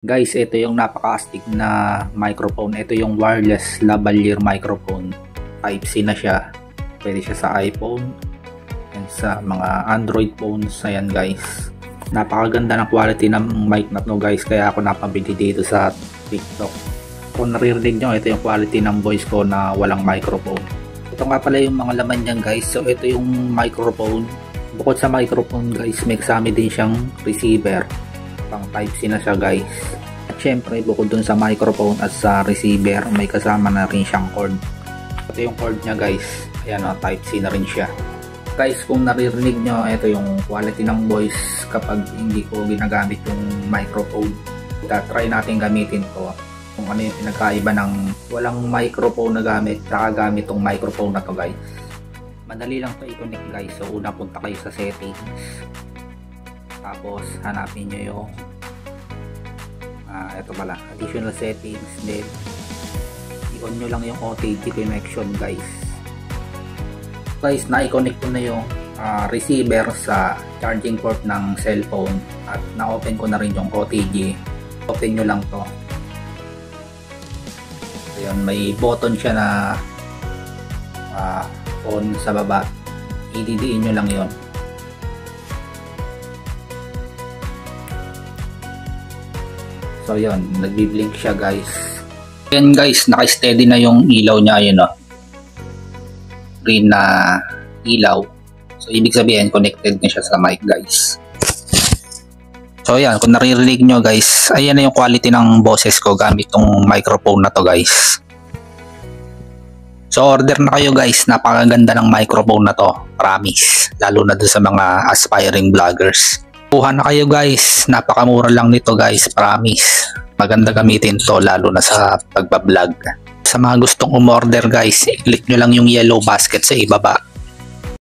Guys, ito yung napaka-astig na microphone. Ito yung wireless lavalier microphone. Type-C na siya. Pwede siya sa iPhone and sa mga Android phones. Ayan guys. Napakaganda ng quality ng mic na to guys. Kaya ako napabili dito sa TikTok. Kung naririnig nyo, ito yung quality ng voice ko na walang microphone. Ito nga pala yung mga laman niyan guys. So ito yung microphone. Bukod sa microphone guys, may kasama din siyang receiver. Pang Type-C na siya guys. At syempre bukod dun sa microphone at sa receiver, may kasama na rin siyang cord. Ito yung cord niya guys. Ayan o, Type-C na rin siya. Guys, kung naririnig nyo, ito yung quality ng voice kapag hindi ko ginagamit yung microphone. Try natin gamitin to. Kung ano yung pinagkaiba ng walang microphone na gamit saka gamit tong microphone na to guys. Madali lang to i-connect guys. So una, punta kayo sa settings. Tapos hanapin nyo yung ito pala, additional settings. Then i-on nyo lang yung OTG connection guys. Guys, na-connect ko na yung receiver sa charging port ng cellphone at na-open ko na rin yung OTG. Open nyo lang to. Ayun, may button siya na on sa baba. I-didiin nyo lang yon. So yun, nagbi-blink siya guys. Ayan guys, naka-steady na yung ilaw niya. Ayun o, green na ilaw. So ibig sabihin connected na siya sa mic guys. So ayan, kung naririnig nyo guys, ayan na yung quality ng boses ko gamit tong microphone na to guys. So order na kayo guys, napakaganda ng microphone na to, promise. Lalo na doon sa mga aspiring vloggers. Kuha na kayo guys, napakamura lang nito guys, promise. Maganda gamitin to lalo na sa pagbablog. Sa mga gustong umorder guys, i-click nyo lang yung yellow basket sa ibaba.